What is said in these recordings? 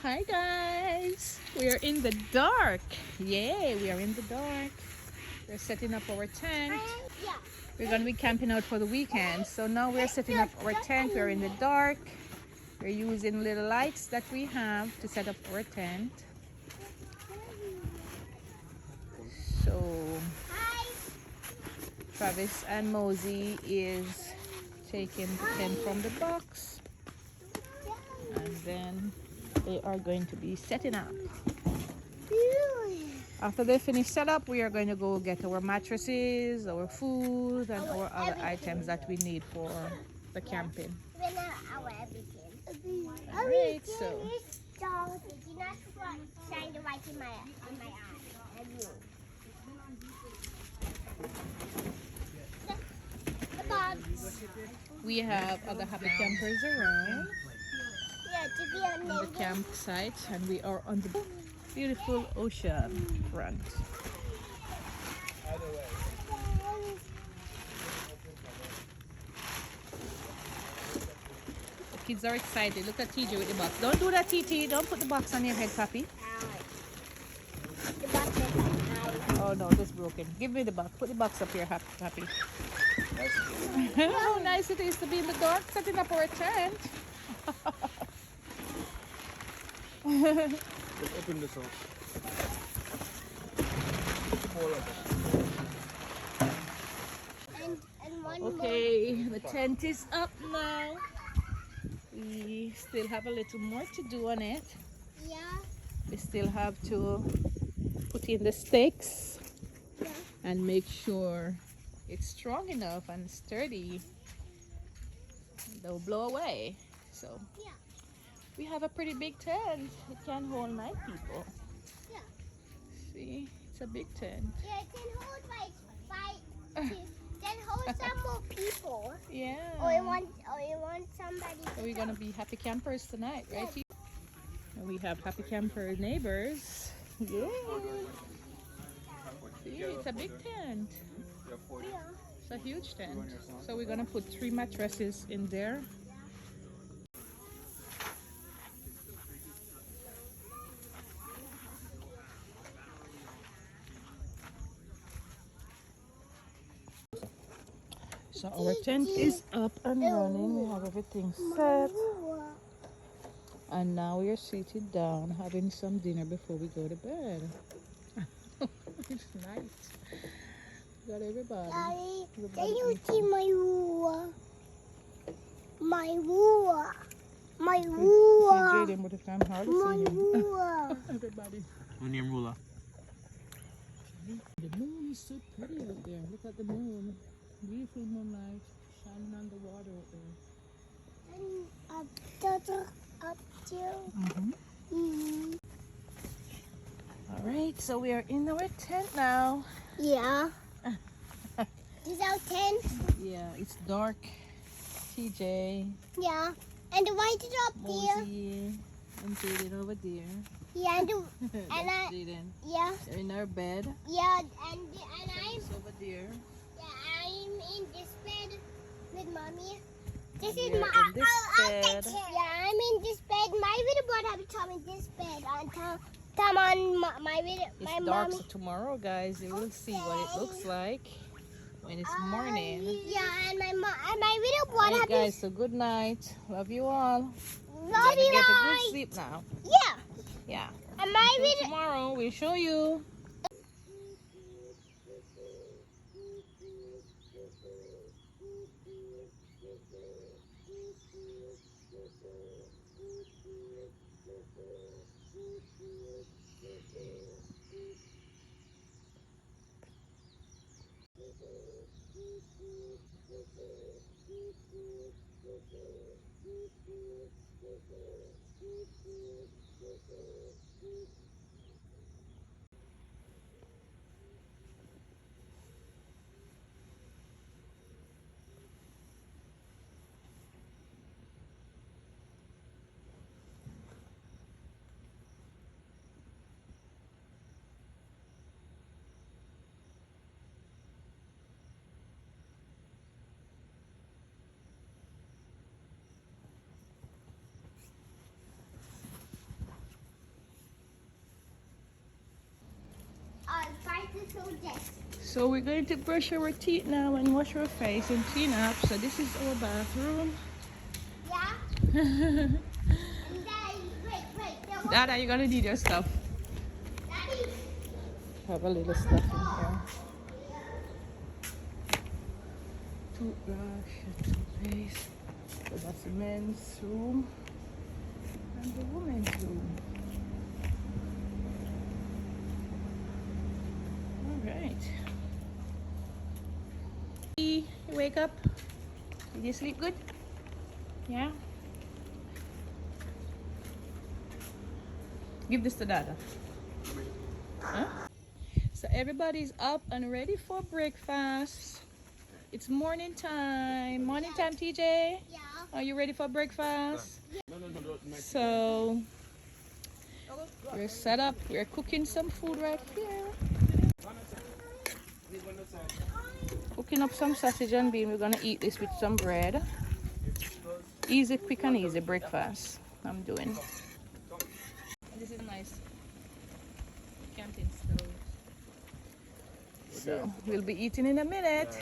Hi guys, we are in the dark. Yay, we are in the dark. We're setting up our tent. We're gonna be camping out for the weekend. So now we're setting up our tent. We're in the dark. We're using little lights that we have to set up our tent. So Travis and Mosey is taking the tent from the box, and then they are going to be setting up. After they finish setup, we are going to go get our mattresses, our food, and our other items that we need for the camping. Alright, so we have other happy campers around in the campsite, and we are on the beautiful ocean front. The kids are excited. Look at TJ with the box. Don't do that, TT. Don't put the box on your head, Papi. Oh no, that's broken. Give me the box. Put the box up here, Papi. How nice it is to be in the dark, setting up our tent. Let's open this up. 4 of us. Okay, the tent is up now. We still have a little more to do on it. Yeah. We still have to put in the stakes and make sure it's strong enough and sturdy. They'll blow away. So Yeah. we have a pretty big tent. It can hold 9 people. Yeah. See, it's a big tent. Yeah, it can hold like 5. Can hold some more people. Yeah. Or you want somebody. So we're gonna be happy campers tonight, right? And we have happy camper neighbors. Yeah. See, it's a big tent. It's a huge tent. So we're gonna put 3 mattresses in there. So our tent is up and running. We have everything set. And now we are seated down having some dinner before we go to bed. It's nice. Got everybody. Daddy, can you see my ruler? My ruler. My ruler. See Jaden, but it's kind of hard to My see him. ruler. Everybody. Onion ruler. The moon is so pretty out there. Look at the moon. Beautiful moonlight shining on the water out there. And up there. All right, so we are in our tent now. Yeah. This is our tent. Yeah, it's dark. TJ, Yeah. And the white is up there. Mosey, and Jaden over there. Yeah, and That's Jaden. yeah. They're in our bed. Yeah, and I'm It's over there. I'm in this bed with mommy. This is You're my in this bed. Yeah, I'm in this bed. My little brother have Tom in this bed. And Tom on my little my It's dark, mommy. so tomorrow, guys, you will see what it looks like when it's morning. Yeah, and my little brother Alright, have guys, so good night. Love you all. Love Gonna you get a good guys. sleep now. Yeah, Yeah. and my So little. tomorrow we'll show you. So we're going to brush our teeth now and wash our face and clean up. So this is our bathroom. Yeah. And wait. Dada, you're gonna need your stuff. Daddy. Have a little stuff in here. Toothbrush, toothpaste. So that's the men's room and the women's room. All right. You wake up? Did you sleep good? Yeah? Give this to Dada. Huh? So everybody's up and ready for breakfast. It's morning time. Morning time, TJ. Yeah. Are you ready for breakfast? So we're set up. We're cooking some food right here. Cooking up some sausage and bean. We're gonna eat this with some bread. Easy, quick and easy breakfast I'm doing. This is nice camping stove. So we'll be eating in a minute.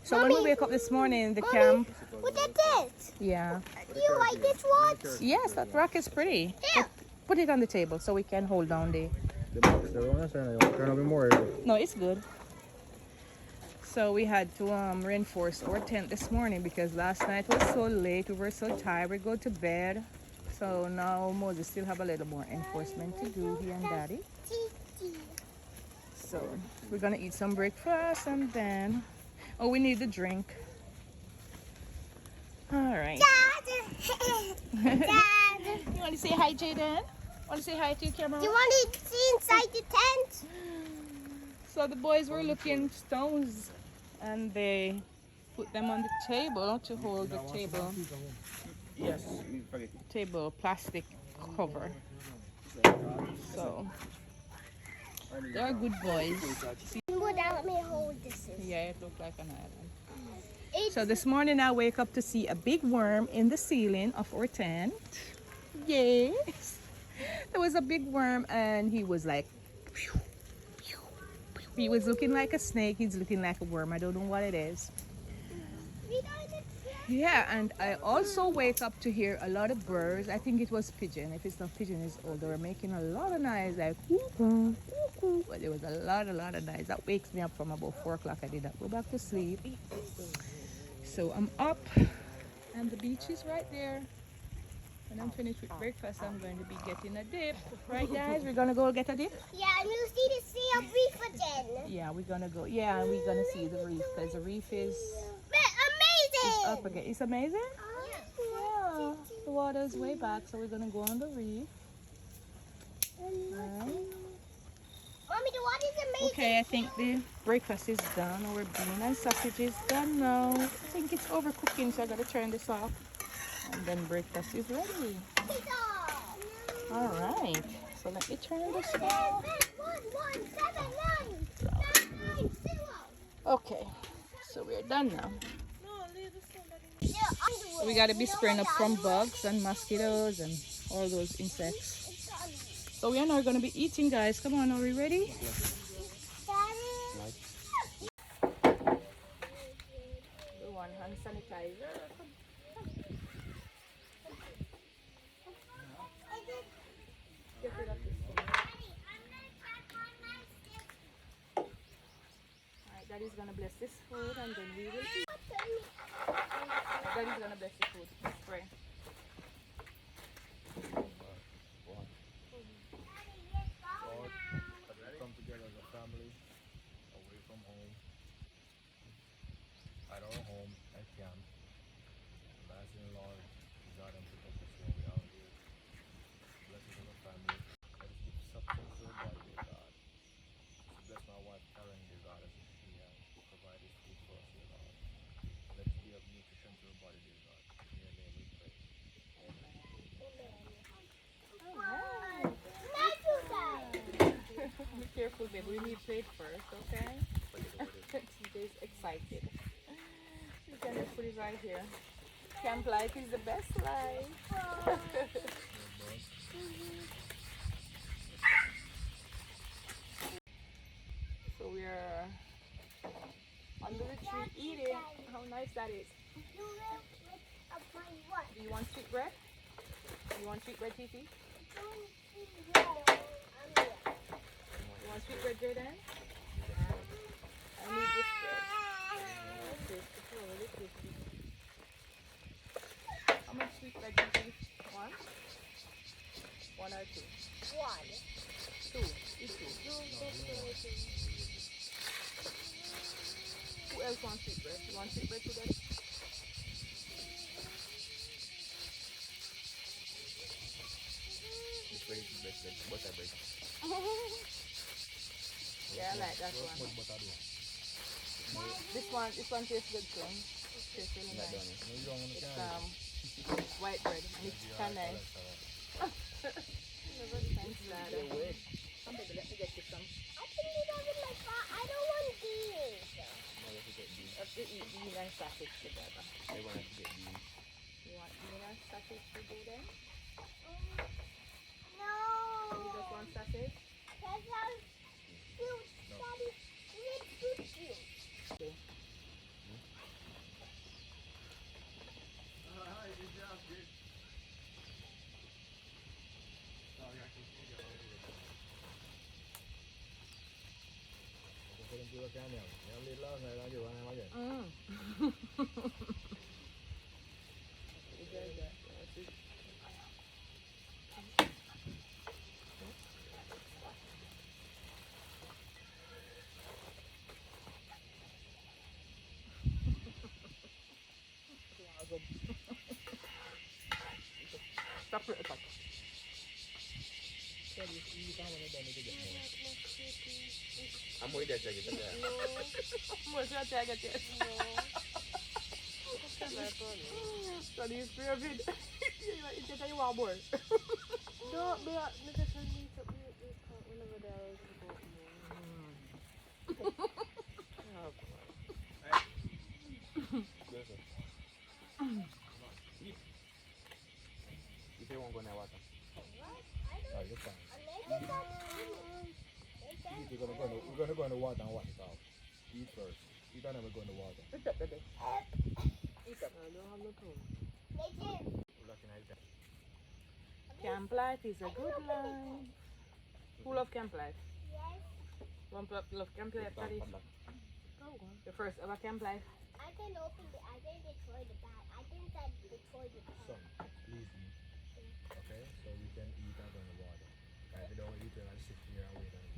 So when we wake up this morning, the camp. What is this? Yeah. Do you like this one? Yes, that rock is pretty. Yeah. Put it on the table so we can hold down the. No, it's good. So we had to reinforce our tent this morning because last night was so late. We were so tired. We go to bed. So now Moses still have a little more enforcement to do, he and Daddy. So we're gonna eat some breakfast and then, oh, we need the drink. All right. Dad. You want to say hi, Jaden? Want to say hi to your camera? You want to see inside the tent? So the boys were looking stones and they put them on the table to hold the table. Yes. Table plastic cover. So they're good boys. Let me hold this. Yeah, it looked like an island. So this morning I wake up to see a big worm in the ceiling of our tent. Yes. There was a big worm and he was like, he was looking like a snake. He's looking like a worm. I don't know what it is. Yeah, and I also wake up to hear a lot of birds. I think it was pigeon. If it's not pigeon, it's old. They were making a lot of noise, like whoo, whoo. But there was a lot of noise. That wakes me up from about 4 o'clock. I did not go back to sleep. So I'm up, and the beach is right there. When I'm finished with breakfast, I'm going to be getting a dip. Right, guys? We're gonna go get a dip. Yeah, and we'll see the sea of reef again. Yeah, we're gonna go. Yeah, and we're gonna see the reef because the reef is. Amazing! Up again. It's amazing? Yeah. The water's way back, so we're gonna go on the reef. Right. Mommy, the water's amazing. Okay, I think the breakfast is done. Our bean and sausage is done now. I think it's overcooking, so I gotta turn this off. And then breakfast is ready. All right. So let me turn this off. Okay. So we're done now. So we gotta be spraying up from bugs and mosquitoes and all those insects. So we are now gonna be eating, guys. Come on, are we ready? We want hand sanitizer. Get rid of this thing. Alright, Daddy's gonna bless this food and then we will eat. Daddy's gonna bless the food. Pray. Lord, as we come together as a family, away from home, at our home, at camp, I'm asking Lord, God, and protect us when we are out here. Bless us as a family. Let us give substance to our body, dear God. Bless my wife, Karen, dear God, as she has provided food for us, dear Lord. Let us be of nutrition to our body, dear God. In your name we pray. Be careful, babe. We need plate first, okay? TJ's excited. You can just put it right here. Camp life is the best life. we're under the tree eating. How nice that is. You will with a my what? Do you want sweet bread? You want sweet bread, Titi? You Want sweet bread, Jaden? I need this bread. How much sweet bread, Titi? One? One or two? One. Two. Eat two. Who else wants sweet bread? You want sweet bread too, Daddy? This bread is best butter bread. Yeah, I like that How one. much butter do? This one tastes good too. It tastes really Like that nice. one. No, you don't want to It's carry it. white bread and it's kind of nice. Thanks, Dada. Come baby, let me get you some. I think you don't like that. I don't want these. No, you have to get beans. Let's eat bean and sausage together. Everyone has to get beans. You want bean and sausage to do then? No. You just want sausage? That's how cute. Daddy, it's cute. Okay. Hi, good job, good. Tôi chưa cái nào, em đi lâu này là vừa ăn bao giờ? Stop it. I'm with that jacket. What's your target yet? So do you fear of it? It's just a wild boy. No, but I just need to whenever there is If you won't go in that water. Oh, you're fine. We're gonna go in the water and wash it off. Eat first. You don't ever go in the water. Eat up, baby. Eat up. I don't have no tongue. Looking at that. Camp life is a good life. Who love camp life? Yes. One love camp life, Daddy? The first ever camp life? I can open the. I can destroy the bag. I think that destroy the bag. Son, please eat. Okay? So we can eat out on the water. And if you don't eat, then I'll sit here and wait on it.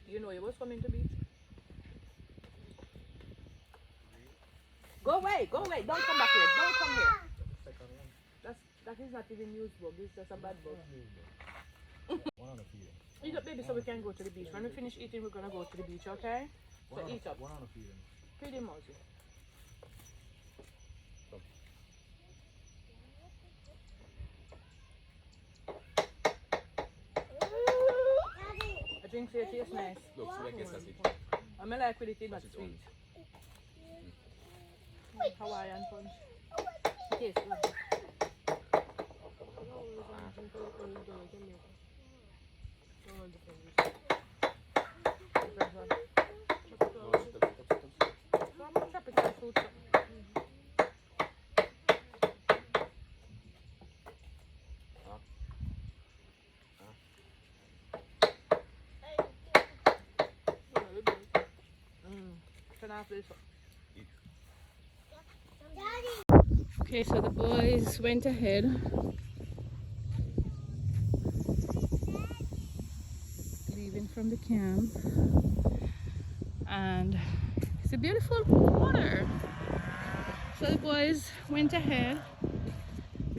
You know you was coming to beach. Go away, don't come back here, don't come here. Second one. That is not even used bug, it's just a bad bug. One on the feeder. Eat up, baby, so we can go to the beach. When we finish eating, we're gonna go to the beach, okay? So eat up. One on the feeder. Feed him, Mosey. I drink here tastes nice. Look, so that gets us it. I like with it, not sweet. Hawaiian punch. It tastes good. Different one. Chop it and fruit. Okay, so the boys went ahead. Leaving from the camp. And it's a beautiful water. So the boys went ahead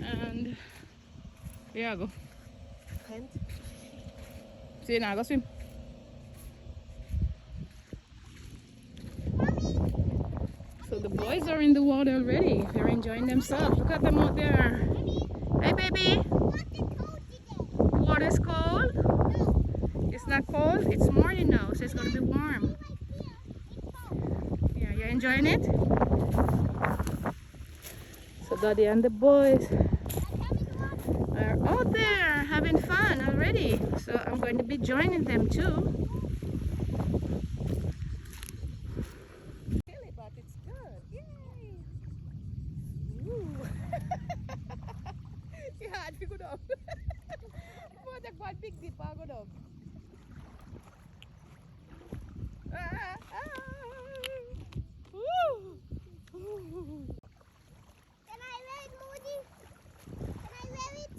and here I go. See now, go swim. So the boys are in the water already. They're enjoying themselves. Look at them out there. Hey baby, the water's cold? It's not cold, it's morning now, so it's gonna be warm. Yeah, you're enjoying it? So Daddy and the boys are out there having fun already. So I'm going to be joining them too. Chilly, but it's good. Yay! Ooh. Yeah, di ko daw. Buwan one big dip ako daw. Ah, ah. Woo! Can I wear it, Moody? Can I wear it?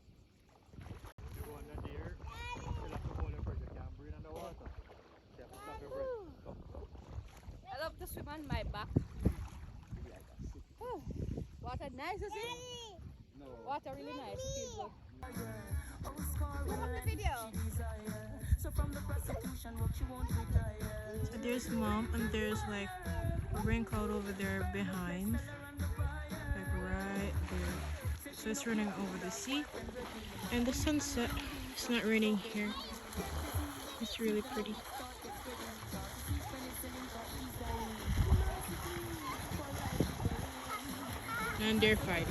You go under there, fill up the hole first. You can't breathe underwater. You have to stop your breath. Come. I love to swim on my back. Oh, water nice, is it? No. Water really nice. It feels good. Look at the video. So there's mom and there's like a rain cloud over there behind. Like right there. So it's running over the sea. And the sunset, it's not raining here. It's really pretty. And they're fighting.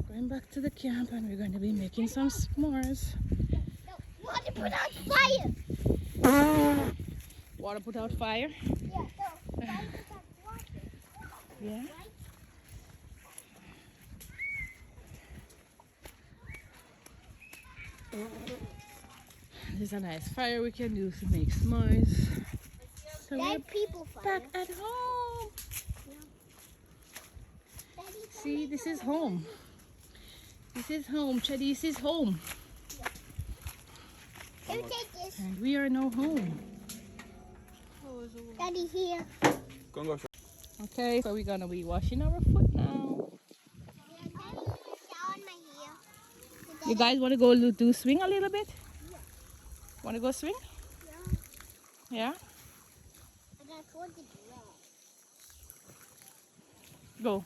Going back to the camp and we're going to be making some s'mores. No, water put out fire. Water put out fire? Yeah, no, fire put out water. Yeah. Right? There's a nice fire we can do to make s'mores. So we're Dead people fire. back at home. Daddy, See, this is home. This is home. Chadis is home. let me take this. And we are now home. Daddy, here. Congo. Okay, so we're gonna be washing our foot now. Yeah, Daddy, shower my hair. So You guys wanna go do swing a little bit? Wanna go swing? yeah, Yeah? I got told to do that. Go.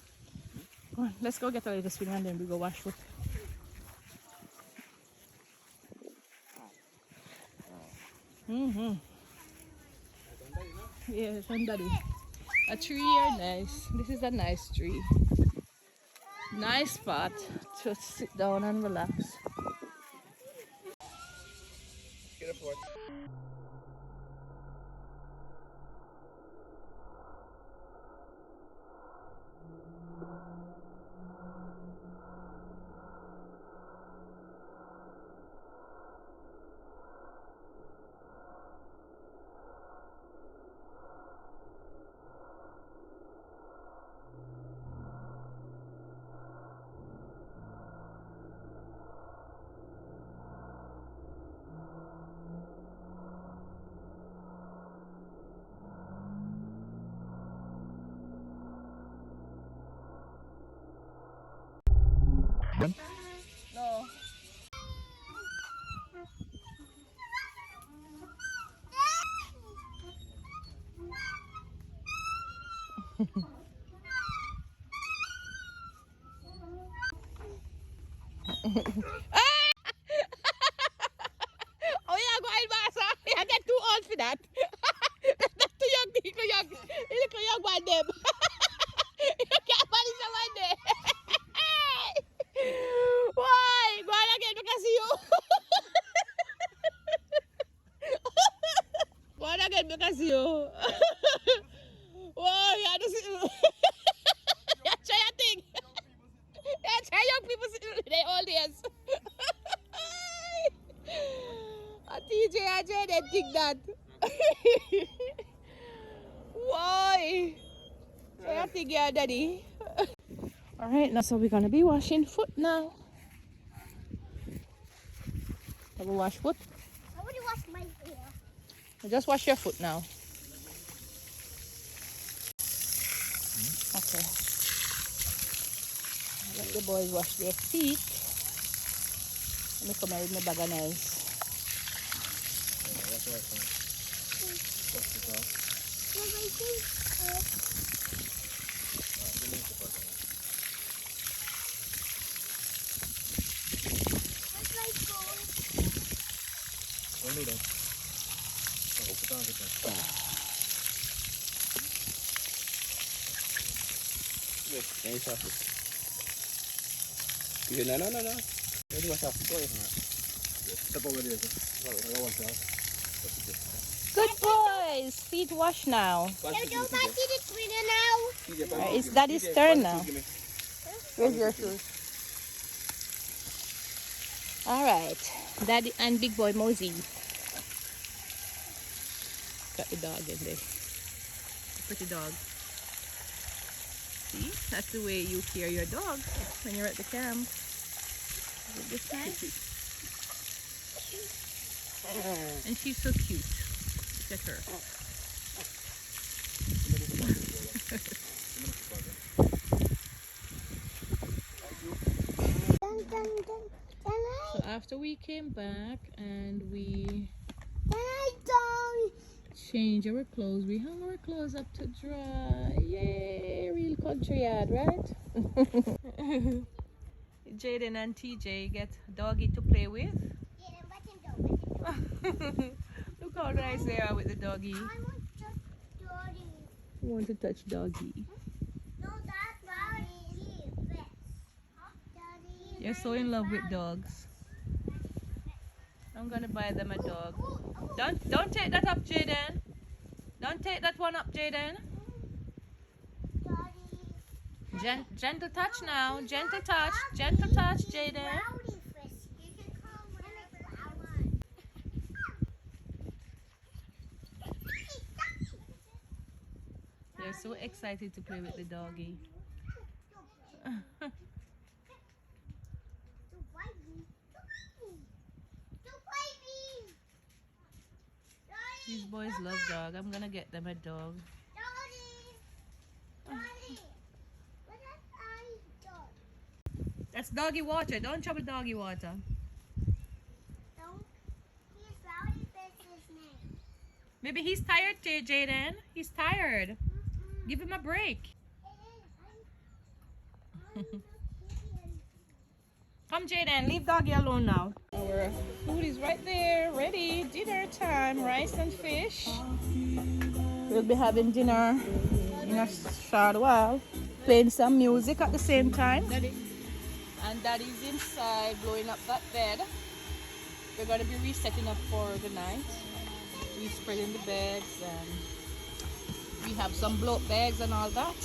Come on, let's go get a little swing and then we go wash foot. Mm-hmm. Yeah, somebody. A tree are nice. This is a nice tree. Nice spot to sit down and relax. Get a foot. No. Oh yeah, go ahead, Masa. I get too old for that. That's too young. He too young. He too young one them. You can't manage the one day. Why? Go on again because you. Go on again because you. Whoa, yeah, this is. Yeah, try a thing. Yeah, try young people. They all days. I I think that. Why? I think yeah, daddy. All right, now so we're gonna be washing foot now. Have we wash foot? I want to wash my hair. Just wash your foot now. Okay. Let the boys wash their feet. Let me come out with my bag of nails. Wash it off. So my feet are... Give me the first one. Where's my phone? What do you do? Put on it. Wait, can you stop it? No. Where do you wash off? Go ahead. Step over there. I wash off. Good boys. Feet wash now. No, don't pass it to me now. It's daddy's turn now. Where's your shoes? All right. Daddy and big boy Mosey. Got the dog in there. Pretty dog. See? That's the way you care your dog when you're at the camp. Is it this nice? And she's so cute. Look at her. So after we came back and we changed our clothes, we hung our clothes up to dry. Yay! Real country yard, right? Jaden and TJ get doggy to play with. Look how nice they are with the doggy. I want to touch Daddy. You want to touch doggy? No, that's Daddy. You're so in love with dogs. I'm gonna buy them a dog. Don't take that up, Jaden. Don't take that one up, Jaden. Gentle touch now. Gentle touch. Gentle touch, Jaden. They're so excited to play with the doggy. These boys love dog. I'm gonna get them a dog. That's doggy water. Don't trouble doggy water. Maybe he's tired, Jaden. He's tired. Give him a break. Come, Jaden. Leave doggy alone now. Our food is right there, ready. Dinner time. Rice and fish. We'll be having dinner in a short while. Playing some music at the same time. And Daddy's inside blowing up that bed. We're going to be resetting up for the night. We spreading the beds and we have some blow bags and all that.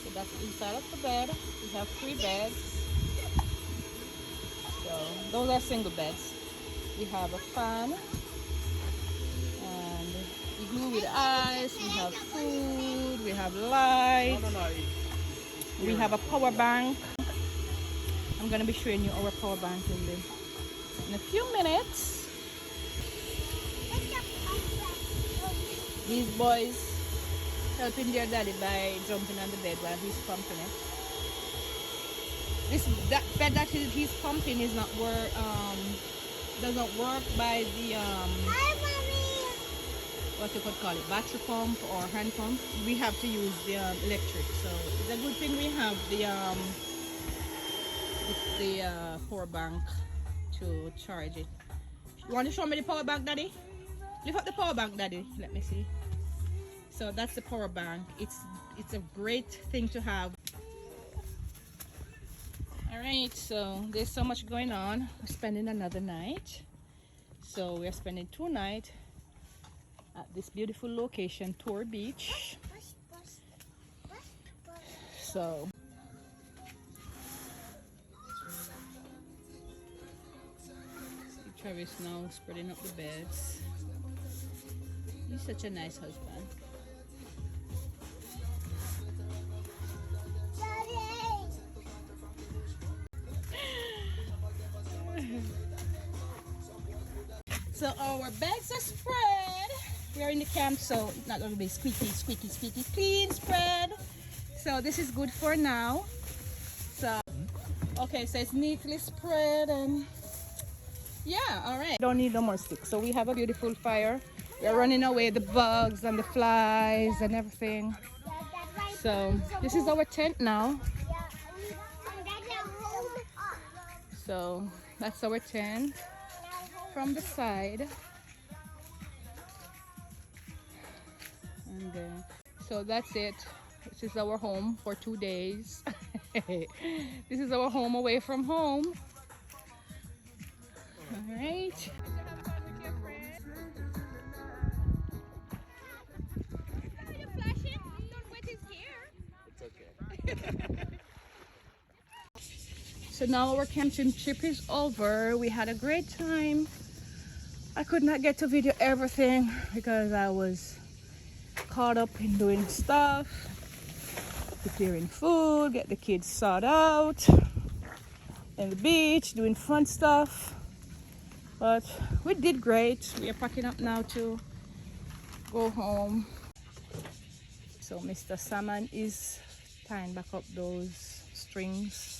So that's inside of the bed. We have 3 beds. So those are single beds. We have a fan and igloo with ice. We have food. We have light. We have a power bank. I'm gonna be showing you our power bank in a few minutes. These boys helping their daddy by jumping on the bed while he's pumping it. That bed that he's pumping is not doesn't work by the Hi, Mommy. what you could call it, battery pump or hand pump. We have to use the electric. So it's a good thing we have the power bank to charge it. You want to show me the power bank, Daddy? Lift up the power bank, Daddy. Let me see. So that's the power bank. It's a great thing to have. All right, so there's so much going on. We're spending another night. So we're spending 2 nights at this beautiful location, Tor Beach. So Travis now spreading up the beds. He's such a nice husband. So our bags are spread. We are in the camp, so it's not going to be squeaky, squeaky, squeaky, clean spread. So this is good for now. So, okay, so it's neatly spread and yeah, all right. Don't need no more sticks. So we have a beautiful fire. We're running away the bugs and the flies and everything. So this is our tent now. So that's our tent from the side. And so that's it. This is our home for 2 days. This is our home away from home. All right. So now our camping trip is over. We had a great time. I could not get to video everything because I was caught up in doing stuff, preparing food, get the kids sought out, and the beach, doing fun stuff. But we did great. We are packing up now to go home. So Mr. Salmon is tying back up those strings.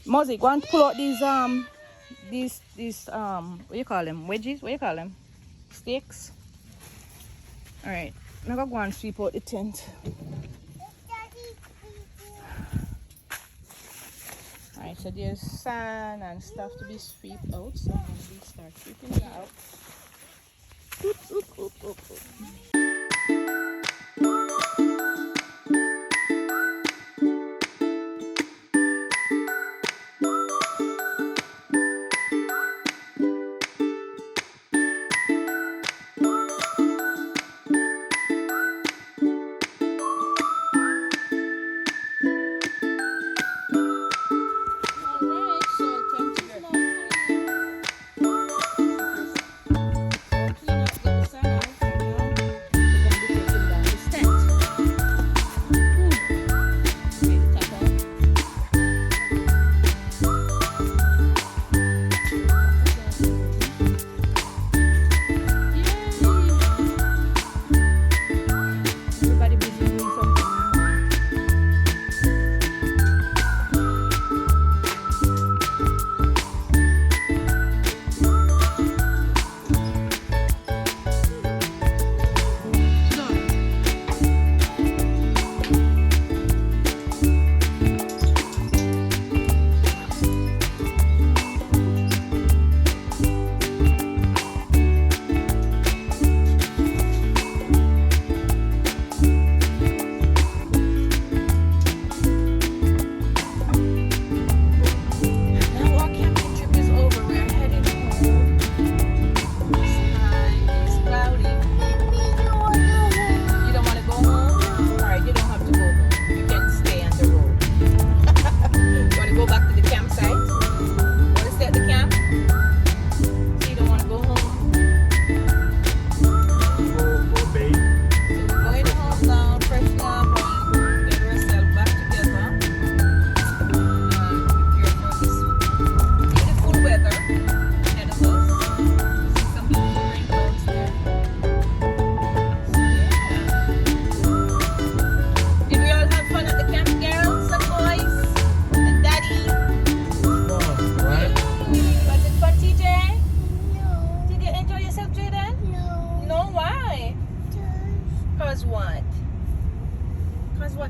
Mosey, go and pull out these what you call them? Wedges? What you call them? Sticks? Alright, I'm gonna go and sweep out the tent. Alright, so there's sand and stuff to be swept out, so we start sweeping it out. Oop, oop, oop, oop, oop.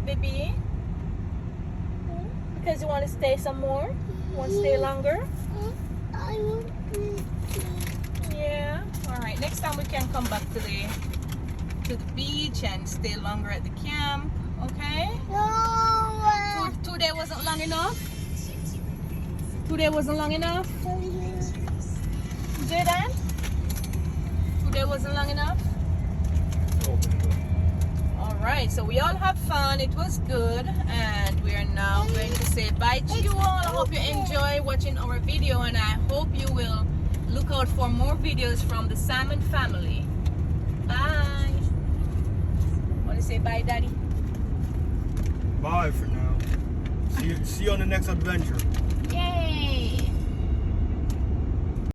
Baby? Because you want to stay some more? You want to stay longer? Yeah. Alright, next time we can come back to the beach and stay longer at the camp. Okay? No. 2 days wasn't long enough? 2 days wasn't long enough? Jaden? 2 days wasn't long enough? Alright, so we all had fun. It was good, and we are now going to say bye to you all. I hope you enjoy watching our video, and I hope you will look out for more videos from the Salmon family. Bye. Want to say bye, Daddy? Bye for now. See you on the next adventure.